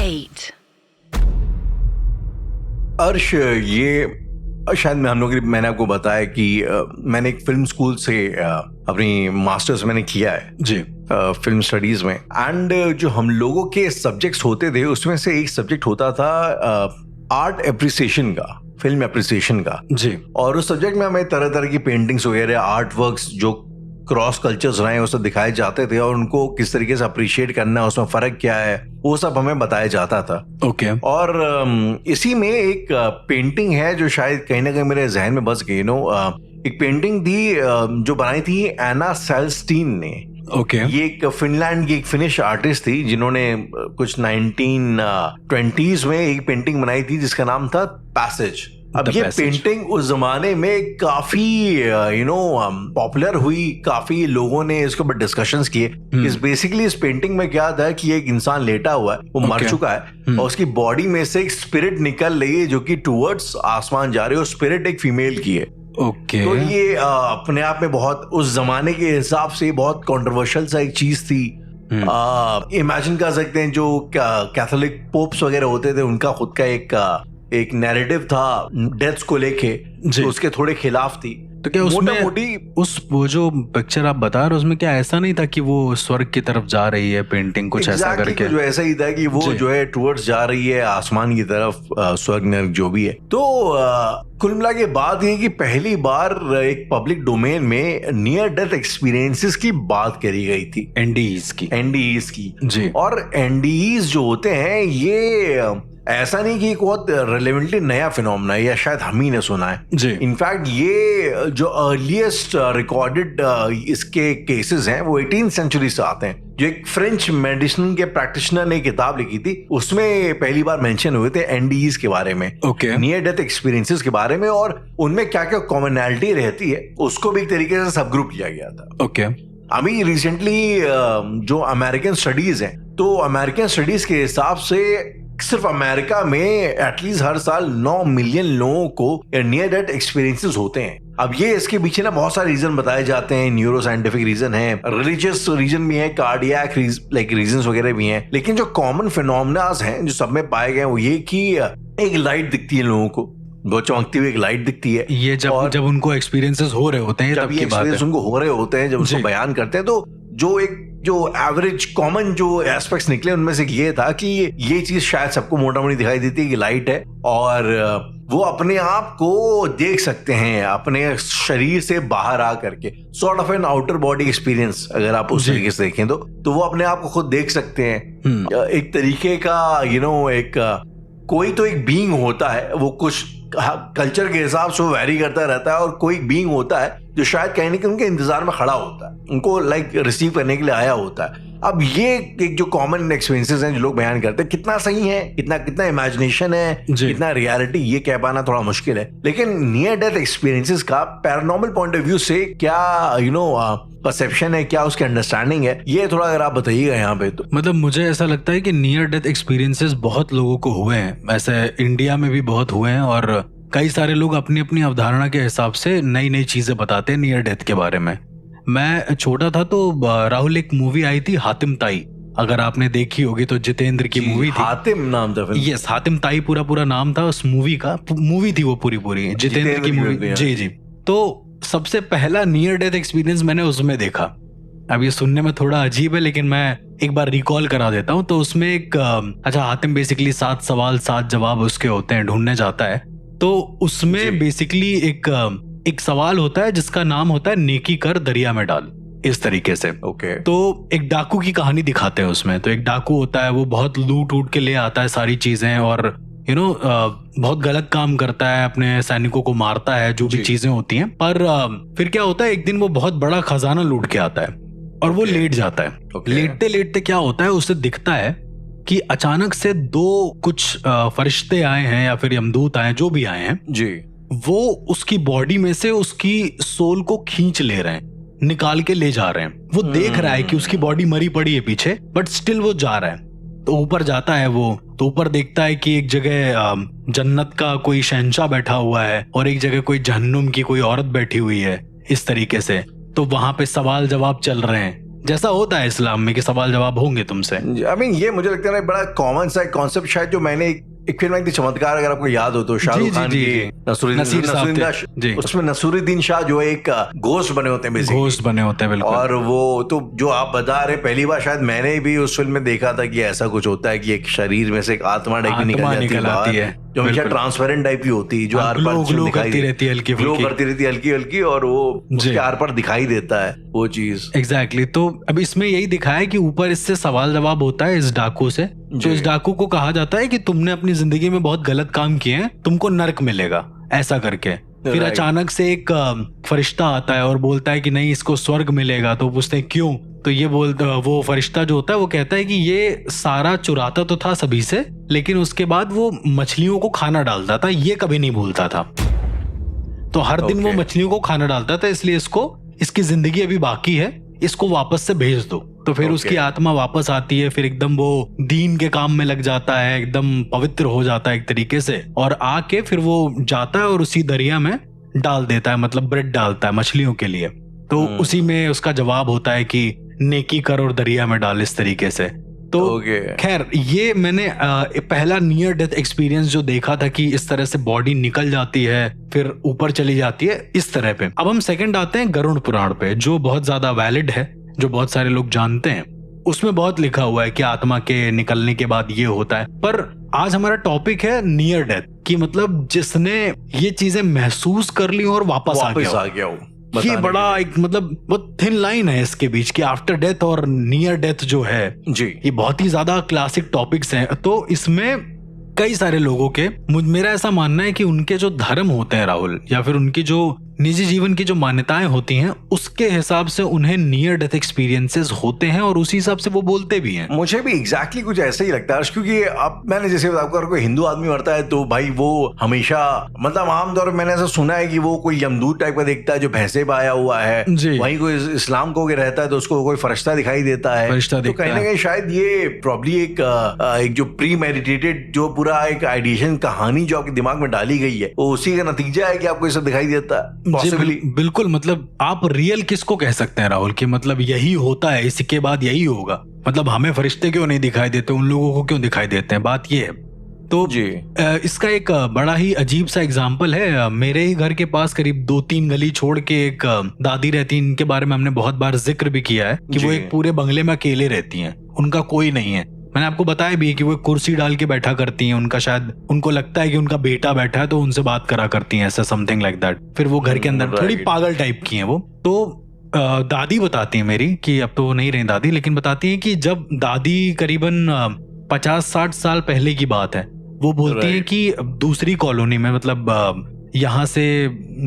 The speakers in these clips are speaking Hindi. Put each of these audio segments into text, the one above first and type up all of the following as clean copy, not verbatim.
8. अर्श, ये शायद मैंने आपको बताया कि मैंने एक फिल्म स्कूल से अपनी मास्टर्स मैंने किया है जी फिल्म स्टडीज में। एंड जो हम लोगों के सब्जेक्ट्स होते थे उसमें से एक सब्जेक्ट होता था आर्ट एप्रिसिएशन का, फिल्म एप्रिसिएशन का जी। और उस सब्जेक्ट में हमें तरह तरह की पेंटिंग्स वगैरह, आर्ट वर्क्स जो क्रॉस कल्चर्स रहे वो सब दिखाए जाते थे और उनको किस तरीके से अप्रिशिएट करना है, उसमें फर्क क्या है, वो सब हमें बताया जाता था। ओके। और इसी में एक पेंटिंग है जो शायद कहीं ना कहीं मेरे जहन में बस गई। एक पेंटिंग थी जो बनाई थी एना सेल्स्टीन ने। ओके। ये एक फिनलैंड की एक फिनिश आर्टिस्ट थी जिन्होंने कुछ 1920s में एक पेंटिंग बनाई थी जिसका नाम था पैसेज। अब ये पेंटिंग उस जमाने में काफी पॉपुलर हुई, काफी लोगों ने इसके ऊपर डिस्कशंस किए। इस बेसिकली इस पेंटिंग में क्या था कि एक इंसान लेटा हुआ है, वो मर चुका है और उसकी बॉडी में से एक स्पिरिट निकल रही है जो कि टुवर्ड्स आसमान जा रही है। स्पिरिट एक फीमेल की है। ओके। तो ये अपने आप में बहुत उस जमाने के हिसाब से बहुत कंट्रोवर्शियल सा एक चीज थी। इमेजिन कर सकते हैं जो कैथोलिक पोप्स वगैरह होते थे उनका खुद का एक नैरेटिव था डेथ्स को लेके, तो उसके थोड़े खिलाफ थी। तो क्या उसमें वो जो पिक्चर आप बता रहे हो उसमें क्या ऐसा नहीं था कि वो स्वर्ग की तरफ जा रही है पेंटिंग कुछ ऐसा करके? जो ऐसा ही था कि वो जो है टुवर्ड्स जा रही है आसमान की तरफ, स्वर्ग नर्क जो भी है। तो कुल मिला के बात ये कि पहली बार एक पब्लिक डोमेन में नियर डेथ एक्सपीरियंसेस की बात करी गई थी, एनडीईज की जी। और एनडीईज जो होते हैं ये ऐसा नहीं कि एक बहुत रिलेवेंटली नया फिनोमेना है या शायद हम ही ने सुना है जी। इनफैक्ट ये जो अर्लीस्ट रिकॉर्डेड इसके केसेस हैं वो 18th सेंचुरी से आते हैं। जो एक फ्रेंच मेडिसिन के प्रैक्टिशनर ने किताब लिखी थी उसमें पहली बार मेंशन हुए थे एनडीईज के बारे में, नियर डेथ एक्सपीरियंसेस के बारे में, और उनमें क्या क्या कॉमनैलिटी रहती है उसको भी एक तरीके से सब ग्रुप किया गया था। ओके। अभी रिसेंटली जो अमेरिकन स्टडीज हैं, तो अमेरिकन स्टडीज के हिसाब से सिर्फ अमेरिका में एटलीस्ट हर साल 9 मिलियन लोगों को नियर डेथ एक्सपीरियंसेस होते हैं। अब ये इसके पीछे ना बहुत सारे रीजन बताए जाते हैं, न्यूरो साइंटिफिक रीजन है, रिलीजियस रीजन भी है, कार्डियक रीजंस वगैरह भी हैं। लेकिन जो कॉमन फिनोमेनास हैं जो सब में पाए गए वो ये कि एक लाइट दिखती है लोगों को, बहुत चमकती हुई एक लाइट दिखती है। ये जब उनको एक्सपीरियंसेस हो रहे होते हैं, जब ये एक्सपीरियंस उनको हो रहे होते हैं, जब उसको बयान करते हैं, तो जो एवरेज कॉमन जो एस्पेक्ट्स निकले उनमें से ये था कि ये चीज शायद सबको मोटा मोटी दिखाई देती है कि लाइट है और वो अपने आप को देख सकते हैं अपने शरीर से बाहर आ करके, sort of an outer body experience अगर आप उस तरीके से देखें तो वो अपने आप को खुद देख सकते हैं। एक तरीके का एक कोई तो एक बीइंग होता है, वो कुछ कल्चर के हिसाब से वैरी करता रहता है, और कोई बीइंग होता है जो शायद कहीं ना कहीं उनके इंतजार में खड़ा होता है, उनको रिसीव करने के लिए आया होता है। अब ये एक जो कॉमन एक्सपीरियंसेस हैं जो लोग बयान करते हैं, कितना सही है, कितना इमेजिनेशन है, कितना रियलिटी, ये कह पाना थोड़ा मुश्किल है। लेकिन नियर डेथ एक्सपीरियंसेस का पैरानॉर्मल पॉइंट ऑफ व्यू से क्या परसेप्शन है, क्या उसकी अंडरस्टैंडिंग है, ये थोड़ा अगर आप बताइएगा यहाँ पे। तो मतलब मुझे ऐसा लगता है कि नियर डेथ एक्सपीरियंसेस बहुत लोगों को हुए हैं, ऐसे इंडिया में भी बहुत हुए हैं, और कई सारे लोग अपनी अपनी अवधारणा के हिसाब से नई नई चीजें बताते हैं नियर डेथ के बारे में। मैं छोटा था तो राहुल एक मूवी आई थी हातिम ताई, अगर आपने देखी होगी तो, जितेंद्र की मूवी थी। हातिम नाम था? यस, हातिम ताई पूरा नाम था उस मूवी का। मूवी थी वो पूरी जितेंद्र की मूवी। जी। तो सबसे पहला नियर डेथ एक्सपीरियंस मैंने उसमें देखा। अब ये सुनने में थोड़ा अजीब है लेकिन मैं एक बार रिकॉल करा देता हूँ। तो उसमें हातिम बेसिकली 7 सवाल 7 जवाब उसके होते हैं, ढूंढने जाता है। तो उसमें बेसिकली एक सवाल होता है जिसका नाम होता है नेकी कर दरिया में डाल, इस तरीके से। ओके। तो एक डाकू की कहानी दिखाते हैं उसमें। तो एक डाकू होता है, वो बहुत लूट के ले आता है सारी चीजें, और बहुत गलत काम करता है, अपने सैनिकों को मारता है, जो भी चीजें होती हैं। पर फिर क्या होता है, एक दिन वो बहुत बड़ा खजाना लूट के आता है और वो लेट जाता है। लेटते लेटते क्या होता है, उसे दिखता है कि अचानक से 2 कुछ फरिश्ते आए हैं या फिर यमदूत आए हैं, जो भी आए हैं जी, वो उसकी बॉडी में से उसकी सोल को खींच ले रहे हैं, निकाल के ले जा रहे हैं। वो देख रहा है कि उसकी बॉडी मरी पड़ी है पीछे, बट स्टिल वो जा रहा है। तो ऊपर जाता है वो, तो ऊपर देखता है कि एक जगह जन्नत का कोई शहंशाह बैठा हुआ है और एक जगह कोई जहन्नुम की कोई औरत बैठी हुई है, इस तरीके से। तो वहां पे सवाल जवाब चल रहे हैं, जैसा होता है इस्लाम में कि सवाल जवाब होंगे तुमसे। आई मीन ये मुझे लगता है ना बड़ा कॉमन सा कॉन्सेप्ट शायद, जो मैंने एक फिल्म एक चमत्कार, अगर आपको याद हो तो, शाहरुख खान की नसीरुद्दीन, उसमें नसीरुद्दीन शाह जो एक घोस्ट बने होते हैं, घोस्ट बने होते हैं बिल्कुल। और वो तो जो आप बता रहे, पहली बार शायद मैंने भी उस फिल्म में देखा था कि ऐसा कुछ होता है कि एक शरीर में से एक आत्मा टाइप की निकल आती है, जो हमेशा ट्रांसपेरेंट टाइप की होती है, जो आर पार ग्लो करती रहती है, हल्की हल्की, और वो उसके आर पार दिखाई देता है वो चीज। एग्जैक्टली। तो अब इसमें यही दिखाया है कि ऊपर इससे सवाल जवाब होता है इस डाकू से। तो इस डाकू को कहा जाता है कि तुमने अपनी जिंदगी में बहुत गलत काम किए हैं, तुमको नर्क मिलेगा, ऐसा करके। फिर अचानक से एक फरिश्ता आता है और बोलता है कि नहीं, इसको स्वर्ग मिलेगा। तो पूछते हैं क्यों? तो ये वो फरिश्ता जो होता है वो कहता है कि ये सारा चुराता तो था सभी से, लेकिन उसके बाद वो मछलियों को खाना डालता था, ये कभी नहीं भूलता था। तो हर दिन वो मछलियों को खाना डालता था, इसलिए इसकी जिंदगी अभी बाकी है, इसको वापस से भेज दो। तो फिर उसकी आत्मा वापस आती है, फिर एकदम वो दीन के काम में लग जाता है, एकदम पवित्र हो जाता है एक तरीके से, और आके फिर वो जाता है और उसी दरिया में डाल देता है, मतलब ब्रेड डालता है मछलियों के लिए। तो उसी में उसका जवाब होता है कि नेकी कर और दरिया में डाल, इस तरीके से। तो खैर, ये मैंने पहला नियर डेथ एक्सपीरियंस जो देखा था कि इस तरह से बॉडी निकल जाती है फिर ऊपर चली जाती है, इस तरह पे। अब हम सेकंड आते हैं गरुड़ पुराण पे, जो बहुत ज्यादा वैलिड है, जो बहुत सारे लोग जानते हैं। उसमें बहुत लिखा हुआ है कि आत्मा के निकलने के बाद ये होता है। पर आज हमारा टॉपिक है नियर डेथ, कि मतलब जिसने ये चीजें महसूस कर ली और वापस आ गया हो। ये बड़ा एक मतलब बहुत थिन लाइन है इसके बीच की, आफ्टर डेथ और नियर डेथ जो है जी, ये बहुत ही ज्यादा क्लासिक टॉपिक्स हैं। तो इसमें कई सारे लोगों के, मेरा ऐसा मानना है कि उनके जो धर्म होते हैं राहुल, या फिर उनकी जो निजी जीवन की जो मान्यताएं होती हैं, उसके हिसाब से उन्हें नियर डेथ एक्सपीरियंसेस होते हैं और उसी हिसाब से वो बोलते भी हैं। मुझे भी एग्जैक्टली कुछ ऐसा ही लगता है, क्योंकि अब मैंने जैसे अगर कोई हिंदू आदमी मरता है तो भाई वो हमेशा, मतलब आमतौर पर मैंने ऐसा सुना है कि वो कोई यमदूत टाइप का देखता है जो भैंसे पे आया हुआ है। वहीं कोई इस्लाम को रहता है तो उसको कोई फरिश्ता दिखाई देता है। तो कहीं ना कहीं शायद ये प्रॉब्ली एक जो प्री मेडिटेटेड जो पूरा एक आइडिएशन कहानी जो आपके दिमाग में डाली गई है, वो उसी का नतीजा है कि आपको ये सब दिखाई देता है। बिल्कुल, मतलब आप रियल किसको कह सकते हैं राहुल, कि मतलब यही होता है, इसके बाद यही होगा। मतलब हमें फरिश्ते क्यों नहीं दिखाई देते, उन लोगों को क्यों दिखाई देते हैं, बात ये है। तो इसका एक बड़ा ही अजीब सा एग्जाम्पल है। मेरे ही घर के पास करीब 2-3 गली छोड़ के एक दादी रहती है, इनके बारे में हमने बहुत बार जिक्र भी किया है कि वो एक पूरे बंगले में अकेले रहती हैं, उनका कोई नहीं है। मैंने आपको बताया भी कि वो कुर्सी डाल के बैठा करती हैं, उनका शायद उनको लगता है कि उनका बेटा बैठा है तो उनसे बात करा करती हैं, ऐसा समथिंग लाइक दैट। फिर वो घर के अंदर थोड़ी पागल टाइप की हैं वो। तो दादी बताती है मेरी, कि अब तो नहीं रही दादी, लेकिन बताती है कि जब दादी करीबन 50-60 साल पहले की बात है, वो बोलती है कि दूसरी कॉलोनी में, मतलब यहाँ से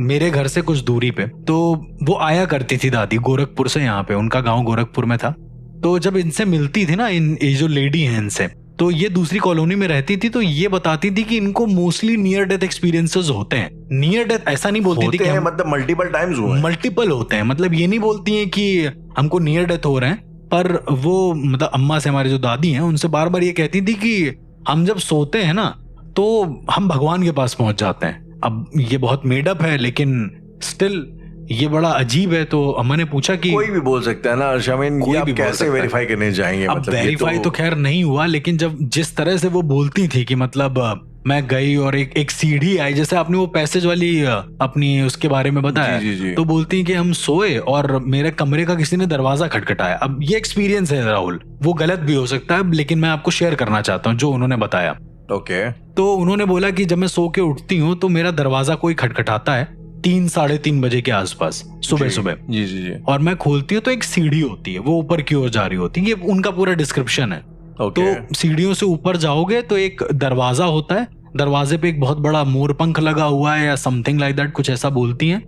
मेरे घर से कुछ दूरी पे, तो वो आया करती थी दादी गोरखपुर से, यहाँ पे उनका गाँव गोरखपुर में था। तो जब इनसे मिलती थी ना, ये जो लेडी हैं इनसे, तो ये दूसरी कॉलोनी में रहती थी, तो ये बताती थी कि इनको मोस्टली नियर डेथ एक्सपीरियंसेस होते हैं। नियर डेथ ऐसा नहीं बोलती थी कि मतलब मल्टीपल टाइम्स हुए, मल्टीपल होते हैं, मतलब ये नहीं बोलती हैं कि हमको नियर डेथ हो रहे हैं। पर वो मतलब अम्मा से, हमारी जो दादी हैं, उनसे बार बार ये कहती थी कि हम जब सोते हैं ना तो हम भगवान के पास पहुंच जाते हैं। अब ये बहुत मेड अप है, लेकिन स्टिल ये बड़ा अजीब है। तो अम्मा ने पूछा कि कोई भी बोल सकता है ना अर्शमीन, ये आप कैसे वेरीफाई करने जाएंगे? अब मतलब वेरीफाई तो खैर नहीं हुआ, लेकिन जब जिस तरह से वो बोलती थी कि मतलब मैं गई और एक सीढ़ी आई, जैसे आपने वो पैसेज वाली अपनी उसके बारे में बताया, जी। तो बोलती कि हम सोए और मेरे कमरे का किसी ने दरवाजा खटखटाया। अब ये एक्सपीरियंस है राहुल, वो गलत भी हो सकता है, लेकिन मैं आपको शेयर करना चाहता हूँ जो उन्होंने बताया। ओके। तो उन्होंने बोला कि जब मैं सो के उठती हूँ तो मेरा दरवाजा कोई खटखटाता है 3-3:30 बजे के आसपास, सुबह। जी। और मैं खोलती हूँ तो एक सीढ़ी होती है, वो ऊपर की ओर जा रही होती है। ये उनका पूरा डिस्क्रिप्शन है। तो सीढ़ियों से ऊपर जाओगे तो एक दरवाजा होता है, दरवाजे पे एक बहुत बड़ा मोरपंख लगा हुआ है या समथिंग लाइक दैट, कुछ ऐसा बोलती हैं।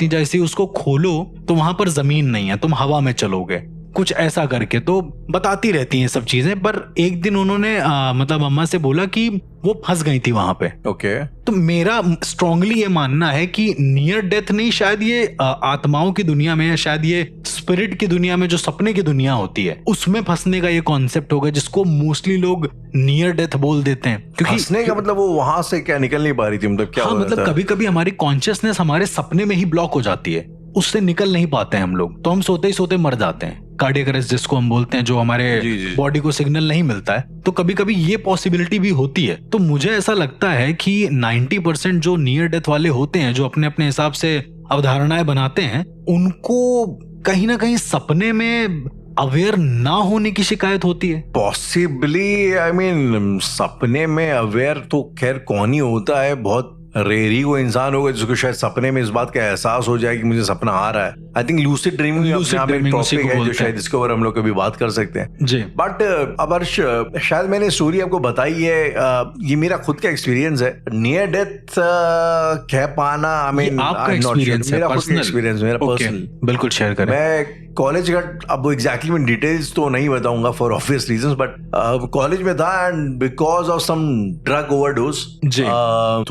जैसे ही उसको खोलो तो वहां पर जमीन नहीं है, तुम हवा में चलोगे, कुछ ऐसा करके। तो बताती रहती हैं सब चीजें। पर एक दिन उन्होंने मतलब अम्मा से बोला कि वो फंस गई थी वहां पे। ओके। तो मेरा स्ट्रांगली ये मानना है कि नियर डेथ नहीं, शायद ये आत्माओं की दुनिया में, या शायद ये स्पिरिट की दुनिया में, जो सपने की दुनिया होती है, उसमें फंसने का ये कॉन्सेप्ट होगा, जिसको मोस्टली लोग नियर डेथ बोल देते हैं। क्योंकि फंसने का मतलब वो वहां से क्या निकल नहीं पा रही थी, मतलब क्या? हाँ, मतलब कभी कभी हमारी कॉन्शियसनेस हमारे सपने में ही ब्लॉक हो जाती है, उससे निकल नहीं पाते हैं हम लोग, तो हम सोते ही सोते मर जाते हैं। कार्डियक अरेस्ट जिसको हम बोलते हैं, जो हमारे बॉडी को सिग्नल नहीं मिलता है, तो कभी कभी ये पॉसिबिलिटी भी होती है। तो मुझे ऐसा लगता है कि 90% जो नियर डेथ वाले होते हैं, जो अपने अपने हिसाब से अवधारणाएं बनाते हैं, उनको कहीं ना कहीं सपने में अवेयर ना होने की शिकायत होती है। पॉसिबली, आई मीन सपने में अवेयर तो खैर कौन ही होता है, बहुत रेयर ही कोई इंसान होगा जिसको शायद सपने में इस बात का एहसास हो जाए कि मुझे सपना आ रहा है। I think lucid dreaming topic है जो शायद इसके ऊपर हम लोग कभी बात कर सकते हैं जी। बट अब अर्श, शायद मैंने स्टोरी आपको बताई है, ये मेरा खुद का एक्सपीरियंस है, नियर डेथ कह पाना। आई मीन आपका एक्सपीरियंस है, मेरा खुद का एक्सपीरियंस, मेरा पर्सनल। बिल्कुल शेयर करें। मैं कॉलेज का, अब एग्जैक्टली मैं डिटेल्स तो नहीं बताऊंगा for obvious reasons, but college में था and because of some drug overdose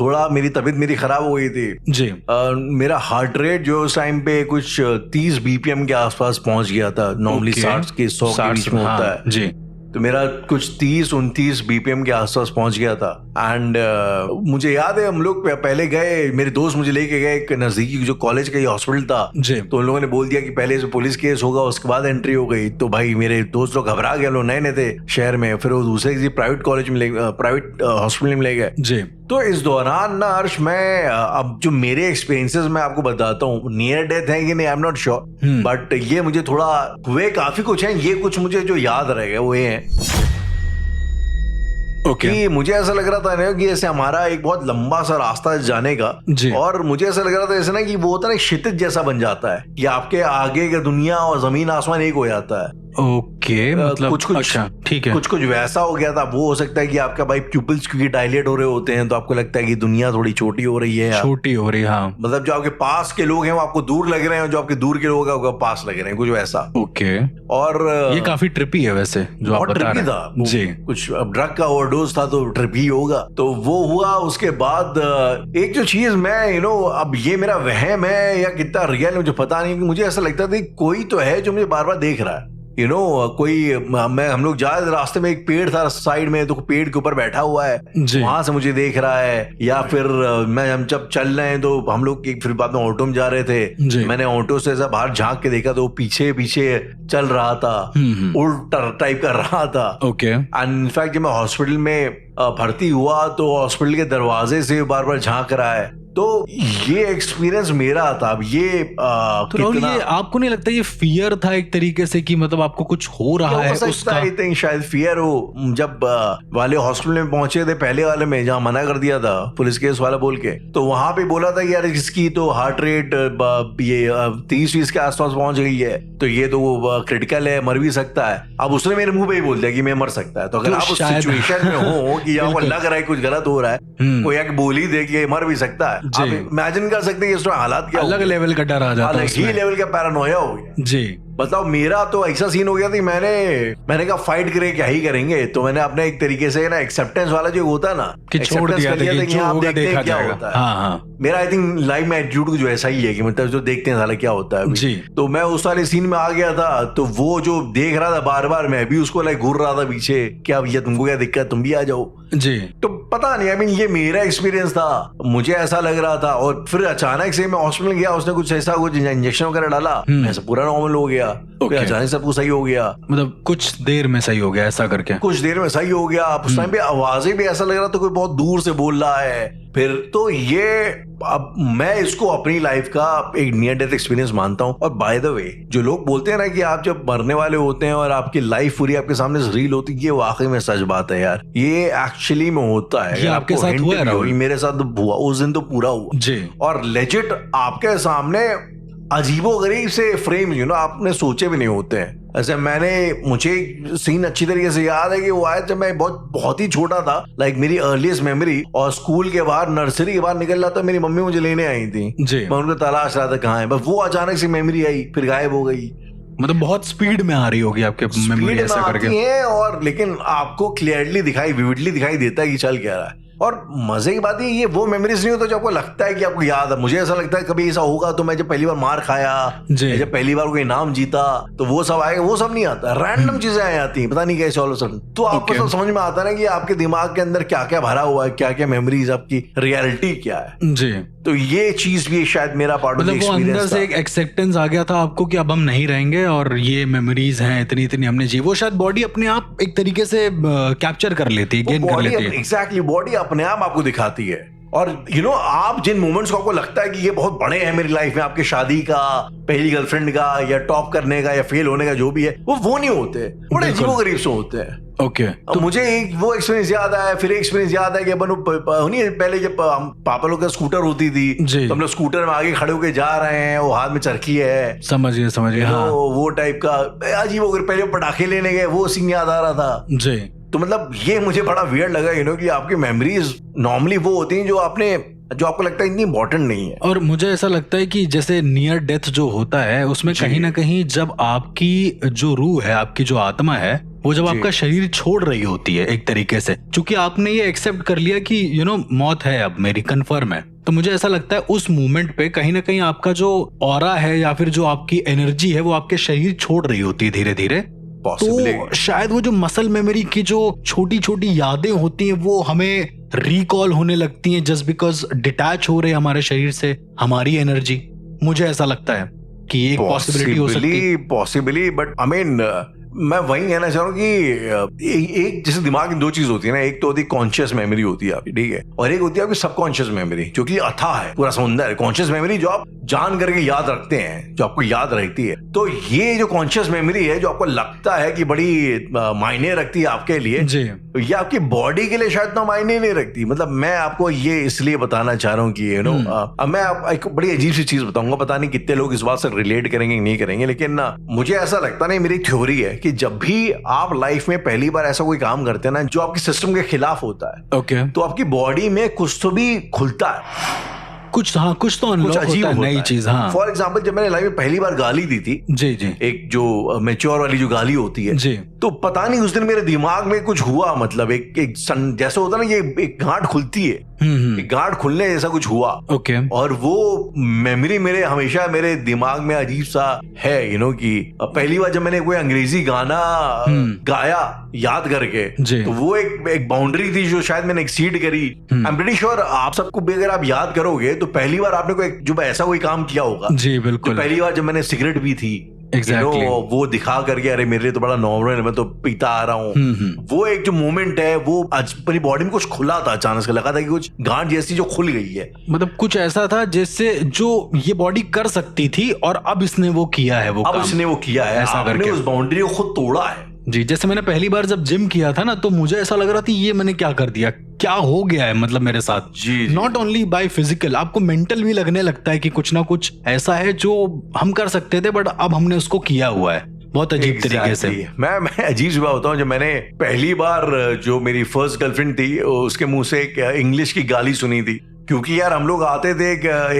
थोड़ा मेरी तबीयत मेरी खराब हो गई थी जी। मेरा हार्ट रेट जो उस टाइम पे कुछ 30 BPM के आसपास पहुंच गया था। नॉर्मली 60 के 100 के बीच में होता है जी। तो मेरा कुछ 30-29 BPM के आसपास पहुंच गया था। एंड मुझे याद है हम लोग पहले गए, मेरे दोस्त मुझे लेके गए एक नजदीकी जो कॉलेज का ही हॉस्पिटल था जी। तो उन लोगों ने बोल दिया कि पहले से पुलिस केस होगा उसके बाद एंट्री हो गई। तो भाई मेरे दोस्त लोग घबरा गए, लोग नए नए थे शहर में, फिर वो दूसरे किसी प्राइवेट कॉलेज में प्राइवेट हॉस्पिटल में ले गए जी। तो इस दौरान ना अर्श, मैं अब जो मेरे एक्सपीरियंसेस मैं आपको बताता हूँ, नियर डेथ है कि नहीं I am not sure, but ये मुझे थोड़ा हुए काफी कुछ है, ये कुछ मुझे जो याद रह गए वो ये है कि मुझे ऐसा लग रहा था ना कि जैसे हमारा एक बहुत लंबा सा रास्ता जाने का, और मुझे ऐसा लग रहा था जैसे ना कि वो होता है ना क्षितिज जैसा बन जाता है कि आपके आगे का दुनिया और जमीन आसमान एक हो जाता है। ओके, मतलब कुछ अच्छा ठीक है, कुछ वैसा हो गया था। वो हो सकता है कि आपका भाई प्यूपिल्स क्योंकि डायलेट हो रहे होते हैं तो आपको लगता है कि दुनिया थोड़ी छोटी हो रही है, छोटी हो रही है। हाँ, मतलब जो आपके पास के लोग हैं वो आपको दूर लग रहे हैं, जो आपके दूर के लोग हैं वो पास लग रहे हैं, कुछ वैसा। ओके, और ये काफी ट्रिपी है वैसे जो आप बता रहे हैं जी। कुछ ड्रग का ओवरडोज था तो ट्रिपी होगा, तो वो हुआ। उसके बाद एक जो चीज मैं अब ये मेरा वहम है या कितना रियल मुझे पता नहीं, मुझे ऐसा लगता था कोई तो है जो मुझे बार बार देख रहा है। कोई हम लोग जा रास्ते में, एक पेड़ था साइड में, तो पेड़ के ऊपर बैठा हुआ है, वहां से मुझे देख रहा है। या फिर हम जब चल रहे हैं तो हम लोग फिर बाद में ऑटो में जा रहे थे, मैंने ऑटो से ऐसा बाहर झांक के देखा तो वो पीछे पीछे चल रहा था, उल्टा टाइप कर रहा था। ओके, एंड इनफैक्ट जब मैं हॉस्पिटल में भर्ती हुआ तो हॉस्पिटल के दरवाजे से बार बार झांक रहा है। तो ये एक्सपीरियंस मेरा था। अब ये तो कितना... ये आपको नहीं लगता ये फियर था एक तरीके से कि मतलब आपको कुछ हो रहा है उसका? आई थिंक शायद फियर हो। जब वाले हॉस्पिटल में पहुंचे थे, पहले वाले में जहाँ मना कर दिया था पुलिस केस वाला बोल के, तो वहां पे बोला था कि यार इसकी तो हार्ट रेट ये 30-20 के आसपास पहुंच गई है, तो ये तो क्रिटिकल है, मर भी सकता है। अब उसने मेरे मुंह पे ही बोल दिया कि मैं मर सकता है। तो अगर आप उस सिचुएशन में हो कि आपको लग रहा है कुछ गलत हो रहा है, कोई आके बोल ही दे कि मर भी सकता है, आप इमेजिन कर सकते हैं कि हालात क्या, अलग लेवल का डर आ जाता है, अलग ही लेवल का पैरानोया हो गया जी। बताओ, मेरा तो ऐसा सीन हो गया था, मैंने कहा फाइट करे क्या ही करेंगे, तो मैंने अपने एक तरीके से ना एक्सेप्टेंस वाला जो होता है ना कि छोड़ दिया था कि जो होगा देखा जाएगा। हाँ। मेरा आई थिंक लाइफ में एटीट्यूड जो ऐसा ही है कि मतलब जो देखते हैं साला क्या होता है जी। तो मैं उस वाले सीन में आ गया था, तो वो जो देख रहा था बार बार, मैं भी उसको घूर रहा था पीछे, क्या भैया तुमको क्या दिक्कत, तुम भी आ जाओ जी। तो पता नहीं, आई मीन ये मेरा एक्सपीरियंस था, मुझे ऐसा लग रहा था। और फिर अचानक से मैं हॉस्पिटल गया, उसने कुछ ऐसा कुछ इंजेक्शन वगैरह डाला, ऐसा पूरा नॉर्मल हो गया, अचानक सब कुछ सही हो गया, मतलब कुछ देर में सही हो गया, ऐसा करके कुछ देर में सही हो गया। उस टाइम पे आवाजें भी ऐसा लग रहा था कोई बहुत दूर से बोल रहा है। फिर तो ये, अब मैं इसको अपनी लाइफ का एक नियर डेथ एक्सपीरियंस मानता हूँ। और बाय द वे, जो लोग बोलते हैं ना कि आप जब मरने वाले होते हैं और आपकी लाइफ पूरी आपके सामने रील होती है, ये वाकई में सच बात है यार, ये एक्चुअली में होता है। ये आपके साथ हुआ है राहुल? मेरे साथ हुआ, उस दिन तो पूरा हुआ जी। और लेजिट आपके सामने अजीबोगरीब से फ्रेम आपने सोचे भी नहीं होते हैं। ऐसे मुझे सीन अच्छी तरीके से याद है कि वो आया जब मैं बहुत ही छोटा था, मेरी अर्लीस्ट मेमोरी, और स्कूल के बाहर नर्सरी के बाहर निकल रहा था, मेरी मम्मी मुझे लेने आई थी जी। मैं उनको तलाश रहा था कहाँ है, बस वो अचानक से मेमोरी आई, फिर गायब हो गई। मतलब बहुत स्पीड में आ रही होगी आपके मेमोरी ऐसा करके है, और लेकिन आपको क्लियरली दिखाई, विविडली दिखाई देता है कि चल क्या रहा है। और मजे की बात ये वो मेमोरीज नहीं होता जो आपको लगता है कि आपको याद है। मुझे ऐसा लगता है कभी ऐसा होगा तो मैं जब पहली बार मार खाया, जब पहली बार कोई इनाम जीता, तो वो सब आएगा, वो सब नहीं आता, रैंडम चीजें आ जाती हैं, पता नहीं कैसे ऑल ऑफ सडन। तो आपको तो समझ में आता है ना कि आपके दिमाग के अंदर क्या क्या भरा हुआ है, क्या क्या मेमोरीज, आपकी रियलिटी क्या है जी। तो ये चीज भी शायद मेरा पार्ट ऑफ द एक्सपीरियंस था। अंदर से एक एक्सेप्टेंस आ गया था आपको कि अब हम नहीं रहेंगे और ये मेमोरीज हैं, इतनी इतनी हमने जी, वो शायद बॉडी अपने आप एक तरीके से कैप्चर कर लेती है, गेन कर लेती है। एग्जैक्टली, बॉडी अपने आप आपको दिखाती है। और आप जिन मोमेंट्स को आपको लगता है कि ये बहुत बड़े हैं मेरी लाइफ में, आपके शादी का, पहली गर्लफ्रेंड का, या टॉप करने का, या फेल होने का, जो भी है, वो नहीं होते, बड़े अजीबोगरीब से होते हैं। ओके, तो मुझे एक वो एक्सपीरियंस याद आया, फिर एक्सपीरियंस याद है कि पहले जब पापा लोग का स्कूटर होती थी, तो हम लोग स्कूटर में आगे खड़े होकर जा रहे हैं, वो हाथ में चरखी है, समझिए हाँ। वो टाइप का अजीबोगरीब। पहले पटाखे लेने गए, वो सीन याद आ रहा था जी। तो मतलब ये मुझे बड़ा वियर्ड लगा कि आपकी मेमोरीज नॉर्मली वो होती हैं जो आपको लगता है इतनी इंपॉर्टेंट नहीं है। और मुझे ऐसा लगता है कि जैसे नियर डेथ जो होता है उसमें कहीं ना कहीं जब आपकी जो रूह है, आपकी जो आत्मा है, वो जब आपका शरीर छोड़ रही होती है एक तरीके से, क्योंकि आपने ये एक्सेप्ट कर लिया कि मौत है अब मेरी, कंफर्म है, तो मुझे ऐसा लगता है उस मोमेंट पे कहीं ना कहीं आपका जो ऑरा है या फिर जो आपकी एनर्जी है वो आपके शरीर छोड़ रही होती है धीरे धीरे। तो शायद वो जो मसल मेमोरी की जो छोटी छोटी यादें होती हैं वो हमें रिकॉल होने लगती हैं जस्ट बिकॉज डिटैच हो रहे हमारे शरीर से हमारी एनर्जी। मुझे ऐसा लगता है कि एक पॉसिबिलिटी हो सकती है। पॉसिबली, बट आई मीन मैं वही कहना चाह रहा हूँ कि एक जैसे दिमाग में दो चीज होती है ना, एक तो होती है कॉन्शियस मेमोरी होती है आपकी, ठीक है, और एक होती है आपकी सबकॉन्शियस मेमोरी जो कि अथाह है, पूरा समुंदर है। कॉन्शियस मेमोरी जो आप जान करके याद रखते हैं, जो आपको याद रहती है। तो ये जो कॉन्शियस मेमोरी है जो आपको लगता है कि बड़ी मायने रखती है आपके लिए जी, ये आपकी बॉडी के लिए शायद ना मायने नहीं रखती। मतलब मैं आपको ये इसलिए बताना चाह रहा हूँ कि अब मैं एक बड़ी अजीब सी चीज बताऊंगा, पता नहीं कितने लोग इस बात से रिलेट करेंगे नहीं करेंगे, लेकिन मुझे ऐसा लगता नहीं, मेरी थ्योरी है कि जब भी आप लाइफ में पहली बार ऐसा कोई काम करते हैं ना जो आपके सिस्टम के खिलाफ होता है, ओके, तो आपकी बॉडी में कुछ तो भी खुलता है, कुछ तो अनलॉक होता है, नई चीज। हाँ, फॉर एग्जांपल जब मैंने लाइफ में पहली बार गाली दी थी जी, एक जो मैच्योर वाली जो गाली होती है जी, तो पता नहीं उस दिन मेरे दिमाग में कुछ हुआ, मतलब एक जैसे होता है ना, ये एक गांठ खुलती है, एक गांठ खुलने जैसा कुछ हुआ। ओके, और वो मेमोरी मेरे हमेशा मेरे दिमाग में अजीब सा है, कि पहली बार जब मैंने कोई अंग्रेजी गाना गाया याद करके, तो वो एक बाउंड्री थी जो शायद मैंने एक्सीड करी। आई एम प्रीटी श्योर आप सबको भी अगर आप याद करोगे तो पहली बार आपने जो ऐसा कोई काम किया होगा जी, बिल्कुल, पहली बार जब मैंने सिगरेट पी थी, exactly. वो दिखा करके अरे मेरे लिए तो बड़ा नॉर्मल है, मैं तो पीता आ रहा हूँ। वो एक जो मोमेंट है वो आज मेरी बॉडी में कुछ खुला था, अचानक से लगा था कि कुछ गांठ जैसी जो खुल गई है, मतलब कुछ ऐसा था जिससे जो ये बॉडी कर सकती थी और अब इसने वो किया है, वो अब इसने वो किया है, ऐसा करके उस बाउंड्री को खुद तोड़ा है जी। जैसे मैंने पहली बार जब जिम किया था ना, तो मुझे ऐसा लग रहा था ये मैंने क्या कर दिया, क्या हो गया है मतलब मेरे साथ जी। नॉट ओनली बाय फिजिकल, आपको मेंटल भी लगने लगता है कि कुछ ना कुछ ऐसा है जो हम कर सकते थे बट अब हमने उसको किया हुआ है बहुत अजीब तरीके से। मैं अजीब सी बात होता हूँ, जब मैंने पहली बार जो मेरी फर्स्ट गर्लफ्रेंड थी उसके मुंह से एक इंग्लिश की गाली सुनी थी, क्योंकि यार हम लोग आते थे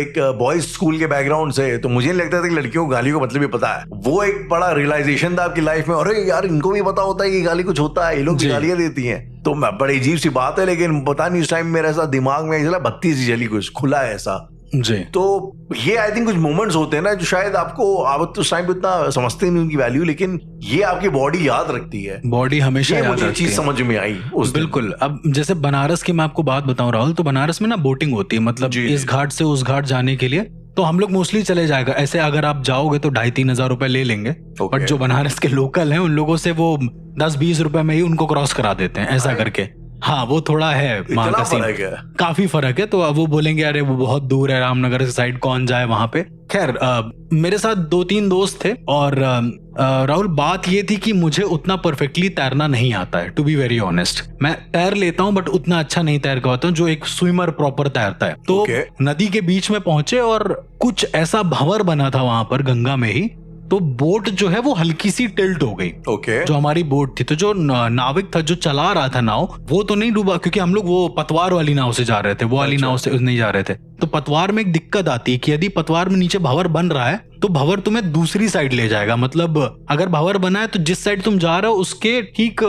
एक बॉयज स्कूल के बैकग्राउंड से, तो मुझे नहीं लगता था कि लड़कियों को गाली को मतलब भी पता है। वो एक बड़ा रियलाइजेशन था आपकी लाइफ में, अरे यार इनको भी पता होता है कि गाली कुछ होता है, ये लोग भी गालियां देती हैं। तो बड़ी अजीब सी बात है, लेकिन पता नहीं उस टाइम मेरे ऐसा दिमाग में चला बत्ती सी जली, कुछ खुला है ऐसा जी। तो ये आई थिंक कुछ मोमेंट्स होते हैं ना जो शायद आप उस टाइम पे इतना समझते नहीं उनकी वैल्यू, लेकिन ये आपकी बॉडी याद रखती है, बॉडी हमेशा याद रखती है। चीज समझ में आई उस बिल्कुल। अब जैसे बनारस की मैं आपको बात बताऊं राहुल, तो बनारस में ना बोटिंग होती है, मतलब इस घाट से उस घाट जाने के लिए तो हम लोग मोस्टली चले जाएगा। ऐसे अगर आप जाओगे तो 2,500-3 हजार रुपए ले लेंगे, बट जो बनारस के लोकल हैं उन लोगों से वो 10-20 रुपए में ही उनको क्रॉस करा देते हैं ऐसा करके। हाँ, वो थोड़ा है वहां का सीन, काफी फर्क है। तो अब वो बोलेंगे अरे वो बहुत दूर है रामनगर के साइड, कौन जाए वहां पे। खैर मेरे साथ 2-3 दोस्त थे और राहुल बात ये थी कि मुझे उतना परफेक्टली तैरना नहीं आता है, टू बी वेरी ऑनेस्ट। मैं तैर लेता हूँ बट उतना अच्छा नहीं तैर पाता हूँ जो एक स्विमर प्रॉपर तैरता है। तो नदी के बीच में पहुंचे और कुछ ऐसा भंवर बना था वहां पर गंगा में ही, तो बोट जो है वो हल्की सी टिल्ट हो गई। जो हमारी बोट थी, तो जो नाविक था जो चला रहा था नाव, वो तो नहीं डूबा क्योंकि हम लोग वो पतवार वाली नाव से जा रहे थे, वो वाली नाव से नहीं जा रहे थे। तो पतवार में एक दिक्कत आती है कि यदि पतवार में नीचे भंवर बन रहा है तो भंवर तुम्हें दूसरी साइड ले जाएगा। मतलब अगर भंवर बना है तो जिस साइड तुम जा रहे हो उसके ठीक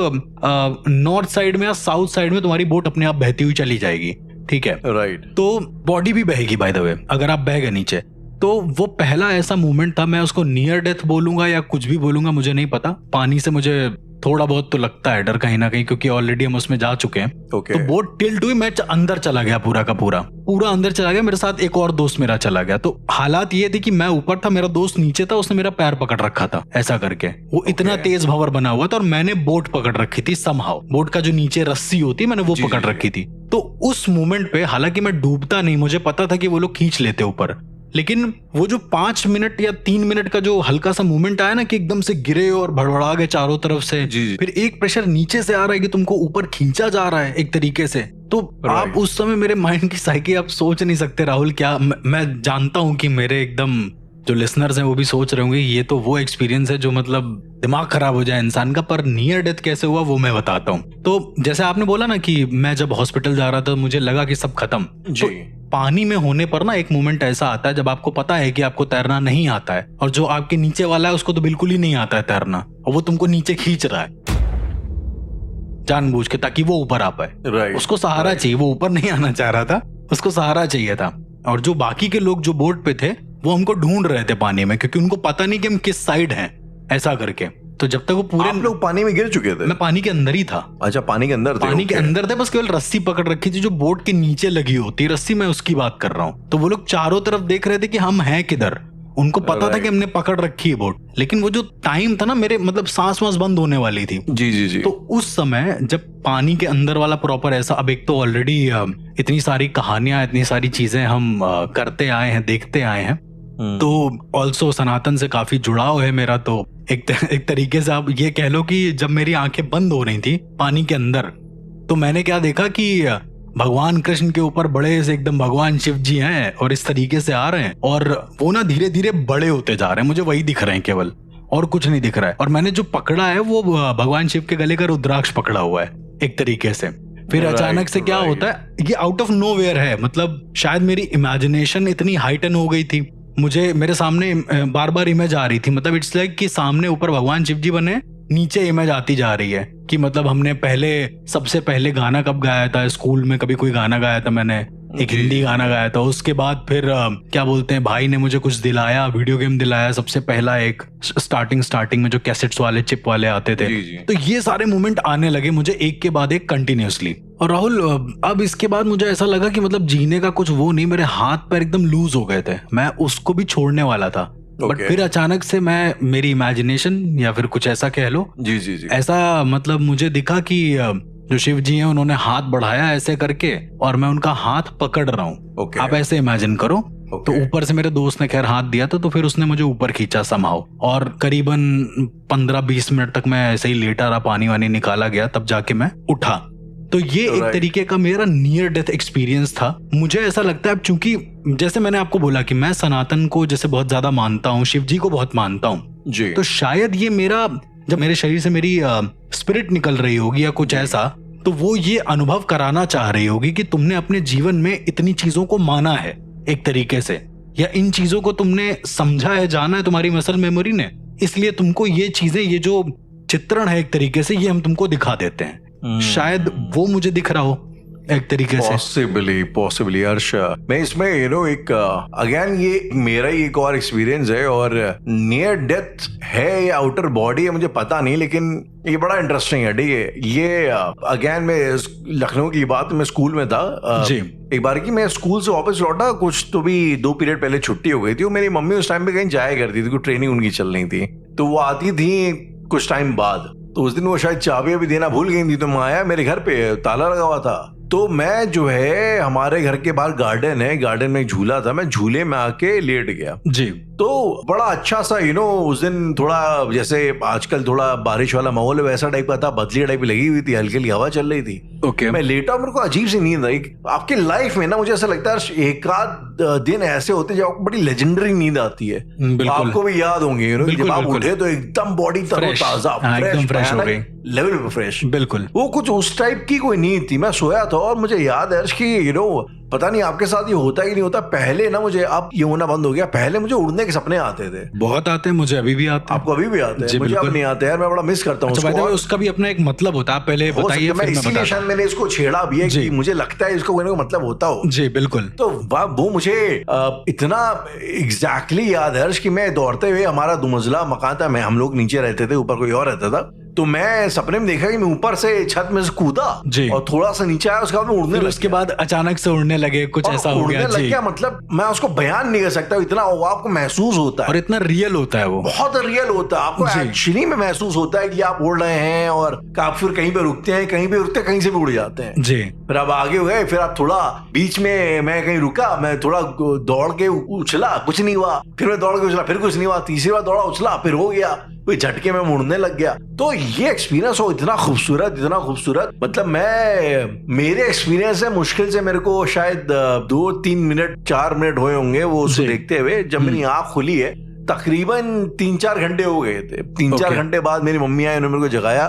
नॉर्थ साइड में या साउथ साइड में तुम्हारी बोट अपने आप बहती हुई चली जाएगी, ठीक है, राइट। तो बॉडी भी बहेगी बाय द वे अगर आप बह गए नीचे। तो वो पहला ऐसा मोमेंट था, मैं उसको नियर डेथ बोलूंगा या कुछ भी बोलूंगा मुझे नहीं पता। पानी से मुझे थोड़ा बहुत तो लगता है डर कहीं ना कहीं, क्योंकि ऑलरेडी हम उसमें जा चुके हैं। Okay. तो बोट टिल्ट हुई, मैं अंदर चला गया, पूरा का पूरा अंदर चला गया। मेरे साथ एक और दोस्त मेरा चला गया। तो हालात ये थे कि मैं ऊपर था, मेरा दोस्त नीचे था, उसने मेरा पैर पकड़ रखा था ऐसा करके। वो इतना तेज भंवर बना हुआ था और मैंने बोट पकड़ रखी थी समहाउ। बोट का जो नीचे रस्सी होती है मैंने वो पकड़ रखी थी। तो उस मोमेंट पे हालांकि मैं डूबता नहीं, मुझे पता था कि वो लोग खींच लेते ऊपर, लेकिन वो जो 5 मिनट या 3 मिनट का जो हल्का सा मूवमेंट आया ना कि एकदम से गिरे और भड़बड़ा गए चारों तरफ से, फिर एक प्रेशर नीचे से आ रहा है कि तुमको ऊपर खींचा जा रहा है एक तरीके से। तो आप उस समय मेरे माइंड की साइकी आप सोच नहीं सकते राहुल। क्या मैं जानता हूं कि मेरे एकदम जो लिसनर्स हैं वो भी सोच रहे होंगे ये तो वो एक्सपीरियंस है जो मतलब दिमाग खराब हो जाए इंसान का। पर नियर डेथ कैसे हुआ वो मैं बताता हूँ। तो जैसे आपने बोला ना कि मैं जब हॉस्पिटल जा रहा था मुझे लगा कि सब खत्म। तो पानी में होने पर ना एक मोमेंट ऐसा आता है जब आपको पता है कि आपको तैरना नहीं आता है और जो आपके नीचे वाला है उसको तो बिल्कुल ही नहीं आता है तैरना, और वो तुमको नीचे खींच रहा है जानबूझ के ताकि वो ऊपर आ पाए। उसको सहारा चाहिए, वो ऊपर नहीं आना चाह रहा था, उसको सहारा चाहिए था। और जो बाकी के लोग जो बोट पे थे वो हमको ढूंढ रहे थे पानी में, क्योंकि उनको पता नहीं कि हम किस साइड हैं ऐसा करके। तो जब तक वो पूरे आप लोग पानी में गिर चुके थे? मैं पानी के अंदर ही था। अच्छा, पानी के अंदर थे? पानी के अंदर थे, बस केवल रस्सी पकड़ रखी थी जो बोट के नीचे लगी होती रस्सी, मैं उसकी बात कर रहा हूँ। तो वो लोग चारों तरफ देख रहे थे कि हम हैं किधर। उनको पता था कि हमने पकड़ रखी है बोट, लेकिन वो जो टाइम था ना मेरे मतलब सांस वांस बंद होने वाली थी। जी। तो उस समय जब पानी के अंदर वाला प्रॉपर ऐसा, अब एक तो ऑलरेडी इतनी सारी कहानियां इतनी सारी चीजें हम करते आए हैं, देखते आए हैं, तो ऑल्सो सनातन से काफी जुड़ाव है मेरा। तो एक तरीके से आप ये कह लो कि जब मेरी आंखें बंद हो रही थी पानी के अंदर, तो मैंने क्या देखा कि भगवान कृष्ण के ऊपर बड़े से एकदम भगवान शिव जी हैं और इस तरीके से आ रहे हैं और वो ना धीरे धीरे बड़े होते जा रहे हैं। मुझे वही दिख रहे हैं केवल, और कुछ नहीं दिख रहा है। और मैंने जो पकड़ा है वो भगवान शिव के गले का रुद्राक्ष पकड़ा हुआ है एक तरीके से। फिर अचानक से क्या होता है, ये आउट ऑफ नोवेयर है, मतलब शायद मेरी इमेजिनेशन इतनी हाइटन हो गई थी, मुझे मेरे सामने बार बार इमेज आ रही थी। मतलब इट्स लाइक कि सामने ऊपर भगवान शिव जी बने, नीचे इमेज आती जा रही है कि मतलब हमने सबसे पहले गाना कब गाया था, स्कूल में कभी कोई गाना गाया था मैंने, एक हिंदी गाना गाया था। उसके बाद फिर क्या बोलते हैं, भाई ने मुझे कुछ दिलाया, वीडियो गेम दिलाया सबसे पहला, एक स्टार्टिंग में जो कैसेट्स वाले चिप वाले आते थे। तो ये सारे मोमेंट आने लगे मुझे एक के बाद एक कंटिन्यूअसली। और राहुल अब इसके बाद मुझे ऐसा लगा कि मतलब जीने का कुछ वो नहीं, मेरे हाथ पैर एकदम लूज हो गए थे, मैं उसको भी छोड़ने वाला था। बट फिर अचानक से मेरी इमेजिनेशन या फिर कुछ ऐसा कह लो, जी ऐसा मतलब मुझे दिखा कि जो शिव जी हैं उन्होंने हाथ बढ़ाया ऐसे करके और मैं उनका हाथ पकड़ रहा हूँ। आप ऐसे इमेजिन करो। तो ऊपर से मेरे दोस्त ने खैर हाथ दिया था, तो फिर उसने मुझे ऊपर खींचा समहाउ, और करीबन 15-20 मिनट तक मैं ऐसे ही लेटा रहा, पानी वानी निकाला गया, तब जाके मैं उठा। तो ये एक तरीके का मेरा नियर डेथ एक्सपीरियंस था। मुझे ऐसा लगता है, चूंकि जैसे मैंने आपको बोला कि मैं सनातन को जैसे बहुत ज्यादा मानता हूँ, शिव जी को बहुत मानता हूँ, तो शायद ये मेरा, जब मेरे शरीर से मेरी स्पिरिट निकल रही होगी या कुछ ऐसा, तो वो ये अनुभव कराना चाह रही होगी कि तुमने अपने जीवन में इतनी चीजों को माना है एक तरीके से, या इन चीजों को तुमने समझा है, जाना है तुम्हारी मसल मेमोरी ने, इसलिए तुमको ये चीजें, ये जो चित्रण है एक तरीके से, ये हम तुमको दिखा देते हैं। शायद वो मुझे दिख रहा हो एक तरीके से। पॉसिबली हर्ष, मैं इसमें एक अगेन ये मेरा ही एक और एक्सपीरियंस है, और नियर डेथ है या आउटर बॉडी है मुझे पता नहीं, लेकिन ये बड़ा इंटरेस्टिंग है। ठीक है, ये अगेन मैं लखनऊ की बात, मैं स्कूल में था जी। एक बार की मैं स्कूल से वापस लौटा, कुछ तो भी 2 पीरियड पहले छुट्टी हो गई थी, और मेरी मम्मी उस टाइम पे कहीं जाया करती थी, कोई ट्रेनिंग उनकी चल रही थी, तो वो आती थी कुछ टाइम बाद। तो उस दिन वो शायद चाबी भी देना भूल गई थी, तो मैं आया, मेरे घर पे ताला लगा हुआ था। तो मैं जो है, हमारे घर के बाहर गार्डन है, गार्डन में एक झूला था, मैं झूले में आके लेट गया जी। तो बड़ा अच्छा सा उस दिन थोड़ा जैसे आजकल थोड़ा बारिश वाला माहौल है वैसा टाइप का था, बदली टाइप लगी हुई थी, हल्की हल्की हवा चल रही थी। मैं लेटा, मेरे को अजीब सी नींद आई। आपकी लाइफ में ना मुझे ऐसा लगता है एक आध दिन ऐसे होते हैं जब आपको बड़ी लेजेंडरी नींद आती है, आपको भी याद होंगे, जब आप उठे तो एकदम बॉडी तरोताजा, फ्रेश हो गई, लेवल पे फ्रेश, बिल्कुल। वो कुछ उस टाइप की कोई नींद थी। मैं सोया था और मुझे याद है कि पता नहीं आपके साथ ये होता ही नहीं होता, पहले ना मुझे, अब ये होना बंद हो गया, पहले मुझे उड़ने के सपने आते थे। बहुत आते हैं, मुझे अभी भी आते हैं। आपको अभी भी आते हैं? मुझे अब नहीं आते यार, मैं बड़ा मिस करता हूँ। अच्छा, उसका भी अपना एक मतलब होता है, आप पहले बताइए। इसीलिए शायद मैंने इसको छेड़ा भी है कि मुझे लगता है इसको कोई ना कोई मतलब होता हो। जी बिल्कुल। तो वो मुझे इतना एग्जैक्टली याद है कि मैं दौड़ते हुए, हमारा 2 मंजिला मकान था, हम लोग नीचे रहते थे, ऊपर कोई और रहता था, तो मैं सपने में देखा कि मैं ऊपर से छत में से कूदा और थोड़ा सा नीचे आया, उसके बाद मैं उड़ने लगा। उसके बाद अचानक से उड़ने लगे, कुछ ऐसा हो गया। लग गया, मतलब मैं उसको बयान नहीं कर सकता, इतना वो आपको महसूस होता है और इतना रियल होता है, वो बहुत रियल होता है। आपको एक्चुअली में महसूस होता है कि आप उड़ रहे हैं और आप फिर कहीं पे रुकते हैं, कहीं पे रुकते, कहीं से भी उड़ जाते हैं जी। फिर आप आगे हो गए, फिर आप थोड़ा बीच में, मैं कहीं रुका, मैं थोड़ा दौड़ के उछला, कुछ नहीं हुआ, फिर मैं दौड़ के उछला, फिर कुछ नहीं हुआ, तीसरी बार दौड़ा, उछला, फिर हो गया, कोई झटके में मुड़ने लग गया। तो ये एक्सपीरियंस हो इतना खूबसूरत, मतलब मेरे एक्सपीरियंस से मुश्किल से मेरे को शायद 2-3 मिनट 4 मिनट हुए होंगे वो उसको देखते हुए। जब मेरी आंख खुली है तकरीबन 3-4 घंटे हो गए थे। 3-4 घंटे बाद मेरी मम्मी आई, उन्होंने मेरे को जगाया।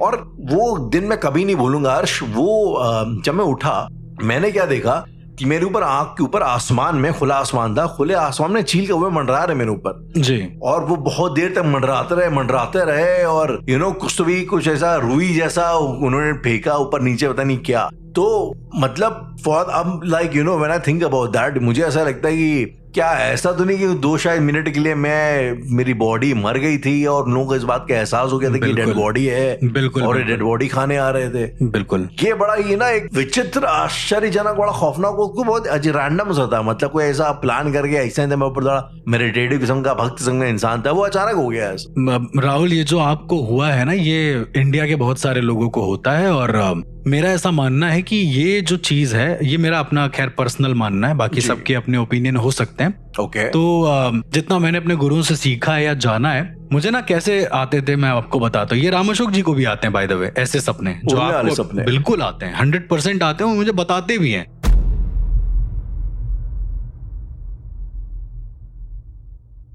और वो दिन मैं कभी नहीं भूलूंगा हर्ष। वो जब मैं उठा, मैंने क्या देखा कि मेरे ऊपर, आंख के ऊपर आसमान में, खुला आसमान था, खुले आसमान में चील के हुए मंडरा रहे मेरे ऊपर जी। और वो बहुत देर तक मंडराते रहे और कुछ तो भी, कुछ ऐसा रुई जैसा उन्होंने फेंका ऊपर नीचे, पता नहीं क्या। तो मतलब फॉर अब like when I think about that, मुझे ऐसा लगता है कि क्या ऐसा तो नहीं कि 2 शायद मिनट के लिए मेरी बॉडी मर गई थी और लोगों को इस बात का एहसास हो गया था कि डेड बॉडी है। बिल्कुल। और डेड बॉडी खाने आ रहे थे। बिल्कुल। ये बड़ा ना एक विचित्र, आश्चर्यजनक, बड़ा खौफनाक, बहुत रैंडम सा था। मतलब कोई ऐसा प्लान करके ऐसा नहीं था, मैं ऊपर थोड़ा मेडिटेटिव किस्म का, भक्त किस्म का इंसान था, वो अचानक हो गया है। राहुल, ये जो आपको हुआ है ना, ये इंडिया के बहुत सारे लोगों को होता है और मेरा ऐसा मानना है कि ये जो चीज है, ये मेरा अपना खैर पर्सनल मानना है, बाकी सबके अपने ओपिनियन हो सकते हैं। तो जितना मैंने अपने गुरुओं से सीखा है या जाना है, मुझे ना कैसे आते थे मैं आपको बताता हूँ। ये राम अशोक जी को भी आते हैं बाय द वे, ऐसे सपने जो आपको बिल्कुल आते हैं, 100% आते हैं, मुझे बताते भी हैं